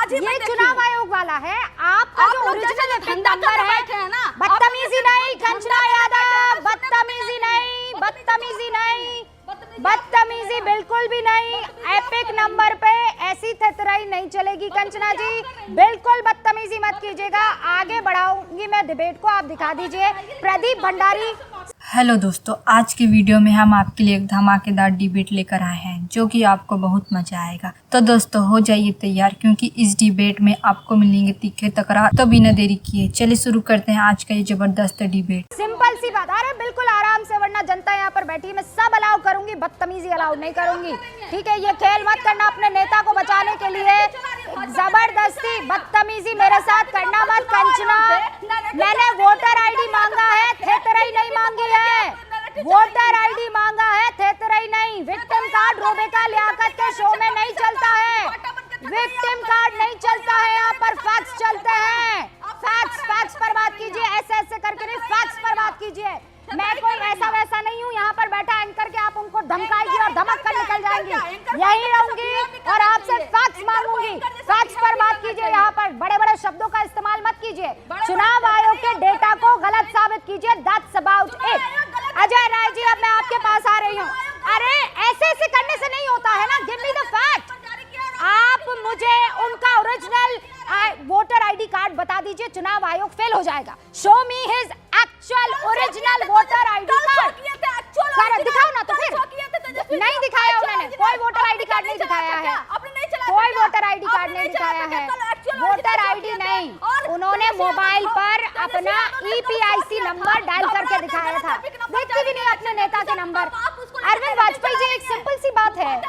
ये चुनाव आयोग वाला है, आपका जो ओरिजिनल एपिक नंबर है ना। बदतमीजी नहीं कंचना यादव, बदतमीजी नहीं, बदतमीजी नहीं, बदतमीजी बिल्कुल भी नहीं। एपिक नंबर पे ऐसी थतराई नहीं चलेगी कंचना जी, बिल्कुल बदतमीजी मत कीजिएगा। आगे बढ़ाऊंगी मैं डिबेट को, आप दिखा दीजिए प्रदीप भंडारी। हेलो दोस्तों, आज की वीडियो में हम आपके लिए एक धमाकेदार डिबेट लेकर आए हैं जो कि आपको बहुत मजा आएगा। तो दोस्तों हो जाइए तैयार, क्योंकि इस डिबेट में आपको मिलेंगे तीखे तकरार। तो बिना देरी किए चलिए शुरू करते हैं आज का ये जबरदस्त डिबेट। सिंपल सी बात, अरे बिल्कुल आराम से, वरना जनता यहाँ पर बैठी है, मैं सब अलाउ करूंगी, बदतमीजी अलाउ नहीं करूंगी। ठीक है, ये खेल मत करना अपने नेता को बचाने के लिए, जबरदस्ती बदतमीजी मेरे साथ करना मत कंचना। मैंने वोटर आईडी मांगा है, थेतराई नहीं मांगी है। वोटर आईडी मांगा है, थेतराई नहीं। विक्टिम कार्ड रोबेका लियाकत के शो में नहीं चलता है, विक्टिम कार्ड नहीं चलता है, यहाँ पर फैक्स चलते हैं। फैक्स पर बात कीजिए, ऐसे करके नहीं, फैक्स पर बात कीजिए। मैं कोई ऐसा वैसा नहीं हूँ, यहाँ पर बैठा एंकर के आप उनको धमकाएगी और धमक कर निकल जाएंगी। यही रहूंगी और आपसे फैक्स मांगूंगी। फैक्स पर बात कीजिए, यहाँ पर बड़े बड़े शब्दों का इस्तेमाल मत कीजिए। चुनाव आयोग के डेटा को गलत साबित कीजिए, that's about it. Ajay Rai ji, अब मैं आपके पास आ रही हूँ। अरे ऐसे करने से नहीं होता है ना, गिव मी द फैक्ट। आप मुझे उनका ओरिजिनल वोटर आईडी कार्ड बता दीजिए, चुनाव आयोग फेल हो जाएगा। Show me his actual original voter ID card. दिखाओ ना, तो फिर नहीं दिखाया उन्होंने, कोई वोटर आईडी कार्ड नहीं दिखाया है, कोई वोटर आईडी कार्ड नहीं दिखाया है। वोटर आईडी नहीं, उन्होंने मोबाइल पर अपना ईपीआईसी नंबर डायल करके दिखाया था। देखते भी नहीं अपने नेता के नंबर। अरविंद वाजपेयी जी, एक सिंपल सी बात है,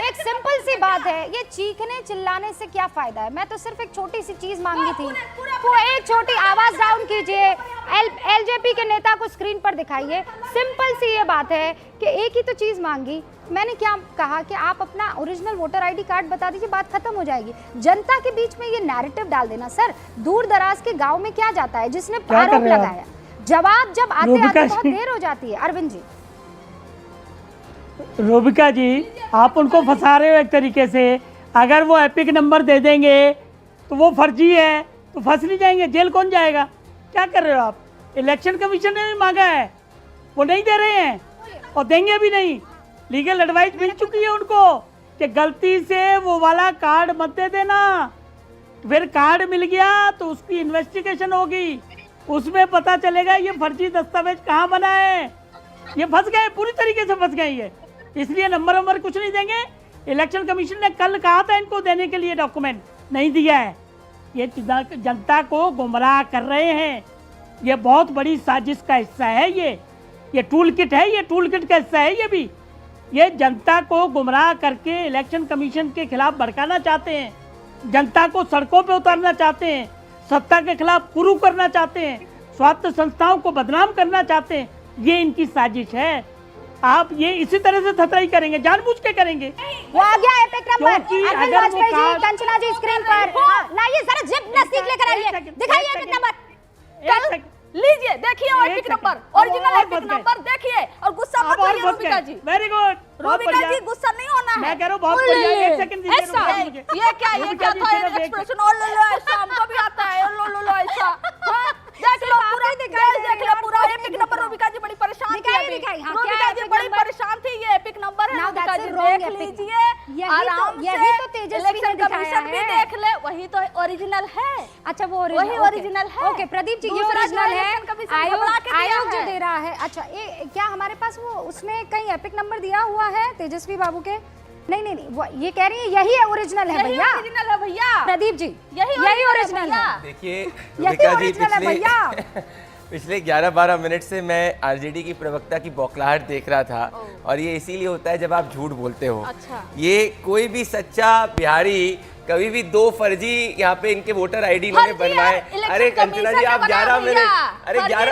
एक सिंपल सी बात है, ये चीखने चिल्लाने से क्या फायदा है। मैं तो सिर्फ एक छोटी सी चीज मांगी थी, वो एक छोटी आवाज डाउन कीजिए, एलजेपी के नेता को स्क्रीन पर दिखाइए। सिंपल सी ये बात है कि एक ही तो चीज मांगी। मैंने क्या कहा कि आप अपना ओरिजिनल वोटर आईडी कार्ड बता दीजिए, बात खत्म हो जाएगी। जनता के बीच में ये नैरेटिव डाल देना, सर दूर दराज के गाँव में क्या जाता है, जिसने आरोप लगाया, जवाब जब आते आते बहुत देर हो जाती है। अरविंद जी, रोबिका जी, आप उनको फंसा रहे हो एक तरीके से। अगर वो एपिक नंबर दे देंगे तो वो फर्जी है, तो फंस नहीं जाएंगे, जेल कौन जाएगा? क्या कर रहे हो आप? इलेक्शन कमीशन ने भी मांगा है, वो नहीं दे रहे हैं और देंगे भी नहीं। लीगल एडवाइस मिल चुकी है उनको कि गलती से वो वाला कार्ड मत दे देना। फिर कार्ड मिल गया तो उसकी इन्वेस्टिगेशन होगी, उसमें पता चलेगा ये फर्जी दस्तावेज कहाँ बना है। ये फंस गए, पूरी तरीके से फंस गए ये, इसलिए नंबर कुछ नहीं देंगे। इलेक्शन कमीशन ने कल कहा था इनको देने के लिए, डॉक्यूमेंट नहीं दिया है। ये जनता को गुमराह कर रहे हैं, ये बहुत बड़ी साजिश का हिस्सा है। ये टूल किट है, ये टूल किट का हिस्सा है। ये भी ये जनता को गुमराह करके इलेक्शन कमीशन के खिलाफ भड़काना चाहते हैं, जनता को सड़कों पे उतारना चाहते हैं, सत्ता के खिलाफ कुरू करना चाहते हैं, स्वास्थ्य संस्थाओं को बदनाम करना चाहते हैं। ये इनकी साजिश है। आप ये इसी तरह से थतराई करेंगे, जानबूझ के करेंगे। वो आ गया एपिक नंबर। अगर वो कार्ड, कंचना जी स्क्रीन पर लाइए, जरा जिप नजदीक लेकर आइए, दिखाइए एपिक नंबर। लीजिए, देखिए वो epic number, original epic number देखिए, और गुस्सा मत करिए रोबिका जी। वेरी गुड रोबिका जी, गुस्सा नहीं होना है। मैं कह रहा हूँ बहुत बढ़िया। एक सेकंड दीजिए मुझे। ये क्या था एक्सप्रेशन? ओ लो लो, ऐसा हमको भी आता है। ओ लो लो ऐसा, देख लो पूरा, देख लो पूरा एपिक नंबर। रोबिका जी बड़ी परेशान थी, रोबिका जी बड़ी परेशान थी। ये एपिक नंबर है, रोबिका जी देख लीजिए आराम से। यही तो तेजस्वी ने दिखाया भी देख ले, वही तो ओरिजिनल है। अच्छा, वो वही ओरिजिनल है। ओके प्रदीप जी, ये ओरिजिनल है, आयोग जो दे रहा है। अच्छा, ये क्या हमारे पास वो उसमें कहीं एपिक नंबर दिया हुआ है तेजस्वी बाबू के? नहीं, वो ये कह रही है यही ओरिजिनल है भैया, ओरिजिनल है भैया प्रदीप जी, यही ओरिजिनल है। देखिए यही ओरिजिनल है भैया। पिछले 11-12 मिनट से मैं आरजेडी की प्रवक्ता की बौखलाहट देख रहा था, और ये इसीलिए होता है जब आप झूठ बोलते हो। अच्छा। ये कोई भी सच्चा बिहारी कभी भी दो फर्जी यहाँ पे इनके वोटर आईडी इन्होंने बनवाए। अरे कंचना जी, आप 11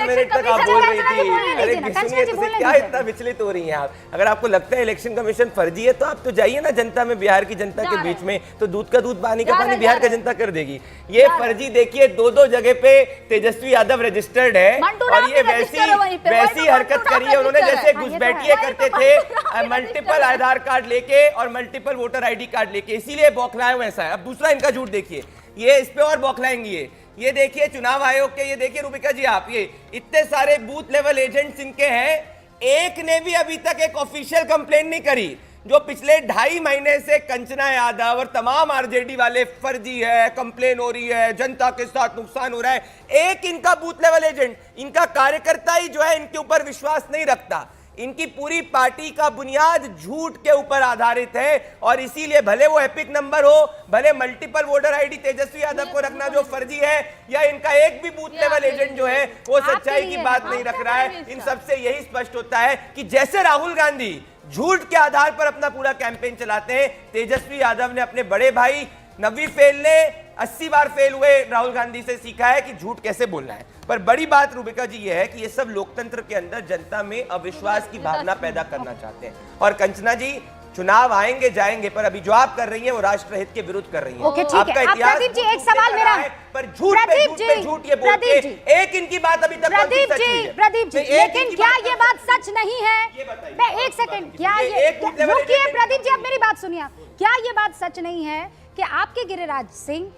मिनट तक आप बोल रही थी। अरे सुनिए, तो क्या इतना विचलित हो रही हैं आप? अगर आपको लगता है इलेक्शन कमीशन फर्जी है तो आप तो जाइए ना जनता में, बिहार की जनता के बीच में, तो दूध का दूध पानी का पानी बिहार का जनता कर देगी। ये फर्जी देखिए, दो जगह पे तेजस्वी यादव रजिस्टर्ड है, और ये वैसी हरकत करी है उन्होंने जैसे घुसपैठिए करते थे, मल्टीपल आधार कार्ड लेके और मल्टीपल वोटर आईडी कार्ड लेके। इसीलिए बौखलाए हुए हैं ऐसा है। अब दूसरा इनका झूठ देखिए, ये इस पे और बौखलाएंगी ये देखिए चुनाव आयोग के, ये देखिए रूबिका जी आप, ये इतने सारे बूथ लेवल एजेंट्स इनके हैं, एक ने भी अभी तक एक ऑफिशियल कंप्लेन नहीं करी। जो पिछले 2.5 महीने से कंचना यादव और तमाम आरजेडी वाले फर्जी है, कंप्लेन हो रही है, जनता के साथ नुकसान हो रहा है, एक इनका बूथ लेवल एजेंट, इनका कार्यकर्ता ही जो है इनके ऊपर विश्वास नहीं रखता। इनकी पूरी पार्टी का बुनियाद झूठ के ऊपर आधारित है और इसीलिए भले वो एपिक नंबर हो, भले multiple voter ID Tejashwi Yadav को रखना जो फर्जी है, या इनका एक भी बूथ लेवल एजेंट जो है वो सच्चाई की बात नहीं रख रहा है। इन सबसे यही स्पष्ट होता है कि जैसे राहुल गांधी झूठ के आधार पर अपना पूरा कैंपेन चलाते हैं, तेजस्वी यादव ने अपने बड़े भाई नवी फेल ने 80 बार फेल हुए राहुल गांधी से सीखा है कि झूठ कैसे बोलना है। पर बड़ी बात रूबिका जी ये है कि ये सब लोकतंत्र के अंदर जनता में अविश्वास की भावना पैदा करना चाहते हैं। और कंचना जी, चुनाव आएंगे जाएंगे, पर अभी जो आप कर रही हैं वो राष्ट्रहित के विरुद्ध कर रही हैं। ओके, ठीक है। अब प्रदीप जी एक सवाल मेरा है, पर झूठ पे झूठ ये बोल के एक इनकी बात अभी तक प्रदीप जी, लेकिन क्या ये बात सच नहीं है? मैं एक सेकंड, क्या ये रुकिए प्रदीप जी, अब मेरी बात सुनिए। क्या ये बात सच नहीं है कि आपके गिरिराज सिंह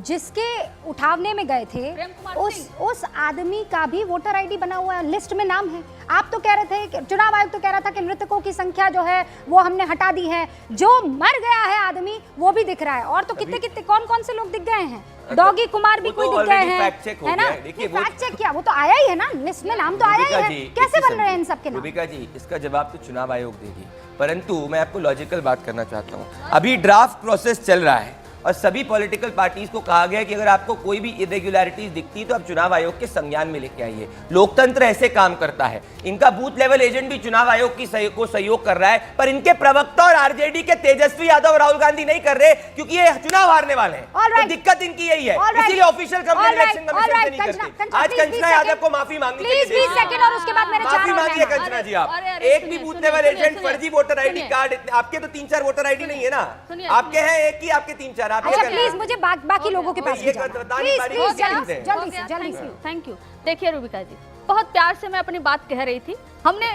जिसके उठावने में गए थे उस आदमी का भी वोटर आईडी बना हुआ है, लिस्ट में नाम है? आप तो कह रहे थे कि चुनाव आयोग तो कह रहा था कि मृतकों की संख्या जो है वो हमने हटा दी है, जो मर गया है आदमी वो भी दिख रहा है, और तो कितने कितने कौन कौन से लोग दिख गए हैं, डॉगी कुमार भी कोई दिख गए हैं, है ना? फैक्ट चेक किया, वो तो आया ही है ना, लिस्ट में नाम तो आया ही है, कैसे बन रहे हैं इन सबके नाम? रूबिका जी, इसका जवाब तो चुनाव आयोग देगी, परंतु मैं आपको लॉजिकल बात करना चाहता हूँ। अभी ड्राफ्ट प्रोसेस चल रहा है और सभी पॉलिटिकल पार्टीज को कहा गया है कि अगर आपको कोई भी इरेगुलरिटीज दिखती है तो आप चुनाव आयोग के संज्ञान में लेके आइए। लोकतंत्र ऐसे काम करता है। इनका बूथ लेवल एजेंट भी चुनाव आयोग की सहयोग कर रहा है, पर इनके प्रवक्ता और आरजेडी के तेजस्वी यादव और राहुल गांधी नहीं कर रहे क्योंकि ये चुनाव हारने वाले हैं। तो दिक्कत इनकी यही है, इसीलिए ऑफिशियल कंप्लेंट इलेक्शन कमीशन से नहीं करते। आज कंचना यादव को माफी मांगनी चाहिए, माफी मांगिए कंचना जी आप। एक भी बूथ लेवल एजेंट, फर्जी वोटर आईडी कार्ड, आपके तो 3-4 वोटर आईडी नहीं है ना, आपके हैं एक ही, आपके 3-4। अच्छा प्लीज मुझे बाकी लोगों के पास जल्दी से। Thank you. देखिए रूबिका जी, बहुत प्यार से मैं अपनी बात कह रही थी, हमने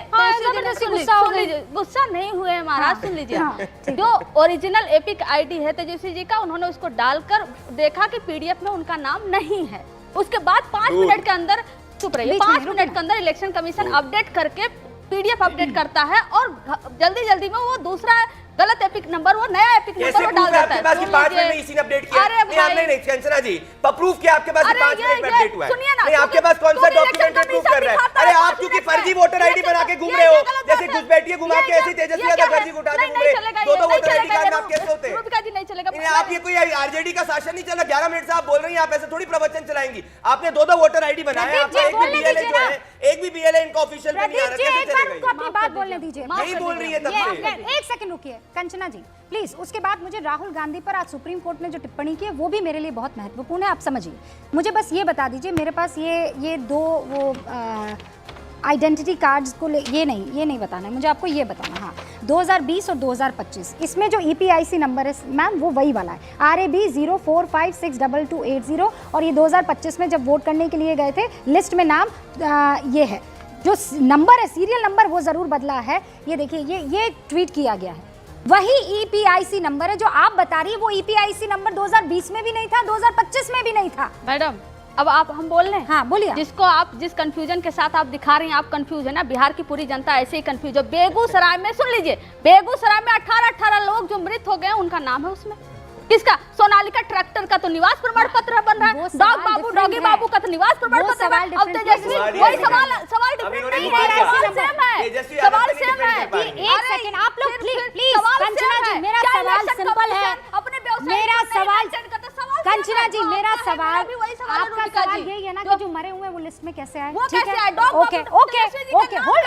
गुस्सा नहीं हुए महाराज, सुन लीजिए। जो ओरिजिनल एपिक आईडी है तेजस्वी जी का, उन्होंने उसको डालकर देखा कि पीडीएफ में उनका नाम नहीं है। उसके बाद 5 मिनट के अंदर, चुप रहिए, 5 मिनट के अंदर इलेक्शन कमीशन अपडेट करके पीडीएफ अपडेट करता है और जल्दी में वो दूसरा गलत एपिक नंबर, वो नया एपिक नंबर वो डाल देता है। 5 मिनट में इसी ने अपडेट किया। नहीं कंचना जी, प्रूफ किया आपके पास 5 मिनट में अपडेट हुआ है। नहीं, आपके पास कौन सा डॉक्यूमेंट प्रूफ कर रहा है? अरे आप क्योंकि फर्जी वोटर आईडी बना के घूम रहे हो, जैसे घुसपैठिए घुमा के ऐसे तेजस्वी यादव फर्जी उठा के घूम रहे, 2 वोटर आईडी कार्ड आप कैसे होते हैं? रूबिका जी नहीं चलेगा। आप ये कोई आरजेडी का शासन नहीं चला, 11 मिनट से आप बोल रही हैं, आप ऐसे थोड़ी प्रवचन चलाएंगी। आपने 2 वोटर आईडी बनाया, आपका एक भी बीएलए जो है, एक भी बीएलए इनका ऑफिशियल पे नहीं आ रहा, कैसे चलेगा? अपनी बात बोलने दीजिए, यही बोल रही है तब से। एक सेकंड रुकिए कंचना जी प्लीज। उसके बाद मुझे राहुल गांधी पर आज सुप्रीम कोर्ट ने जो टिप्पणी की है वो भी मेरे लिए बहुत महत्वपूर्ण है, आप समझिए। मुझे बस ये बता दीजिए, मेरे पास ये 2 वो आइडेंटिटी कार्ड्स को ये नहीं बताना है मुझे, आपको ये बताना। हाँ, 2020 और 2025 इसमें जो EPIC नंबर है मैम वो वही वाला है, RAB 04562280, और ये 2025 में जब वोट करने के लिए गए थे लिस्ट में नाम ये है, जो नंबर है सीरियल नंबर वो ज़रूर बदला है। ये देखिए, ये ट्वीट किया गया है, वही EPIC नंबर है जो आप बता रही है, वो EPIC नंबर 2020 में भी नहीं था, 2025 में भी नहीं था। मैडम अब आप हम बोल रहे हैं, हाँ बोलिए। जिसको आप जिस कंफ्यूजन के साथ आप दिखा रही हैं, आप कंफ्यूज है ना, बिहार की पूरी जनता ऐसे ही कंफ्यूज है। बेगूसराय में सुन लीजिए, बेगूसराय में 18 लोग जो मृत हो गए उनका नाम है उसमें। किसका? सोनालिका ट्रैक्टर का तो निवास प्रमाण पत्र बन रहा है, डॉगी बाबू का तो निवास प्रमाण पत्र है। अब तेजस्वी वही सवाल डिफरेंट नहीं है, सवाल सेम है। एक सेकंड आप लोग प्लीज कंचना जी, मेरा सवाल सिंपल है, मेरा सवाल कंचना जी, मेरा सवाल, आपका सवाल यही है ना कि जो मरे हुए वो लिस्ट में कैसे आए? ठीक है, ओके होल्ड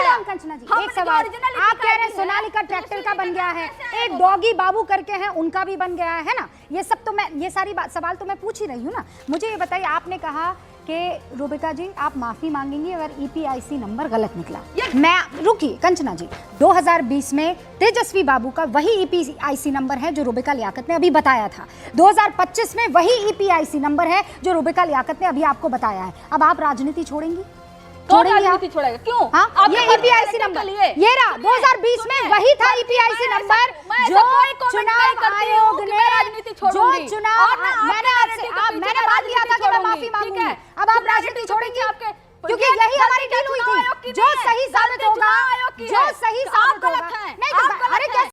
ऑन कंचना जी, एक सवाल, आप कह रहे हैं सोनालिका ट्रैक्टर का बन गया है, एक डॉगी बाबू करके हैं उनका भी बन गया है ना, ये सब तो मैं, ये सारी सवाल तो मैं पूछ ही रही हूँ ना। मुझे ये बताइए, आपने कहा कि रूबिका जी आप माफी मांगेंगी अगर EPIC नंबर गलत निकला। मैं रुकिए कंचना जी, 2020 में तेजस्वी बाबू का वही EPIC नंबर है जो रूबिका लियाकत ने अभी बताया था, 2025 में वही EPIC नंबर है जो रूबिका लियाकत ने अभी आपको बताया है। अब आप राजनीति छोड़ेंगी? छोड़ेंगे आप? राजनीति छोड़ेगा क्यों? हाँ, आपके ये पास ईपीआईसी के नंबर लिए। ये रहा 2020 में वही था ईपीआईसी नंबर जो चुनाव आयोग ने जो चुनाव मैंने आपसे मैंने बात किया था कि मैं माफी मांगूंगी। अब आप राजनीति छोड़ेंगे आपके, क्योंकि यही हमारी डील हुई थी। जो सही साबित होगा, जो सही साबित होगा,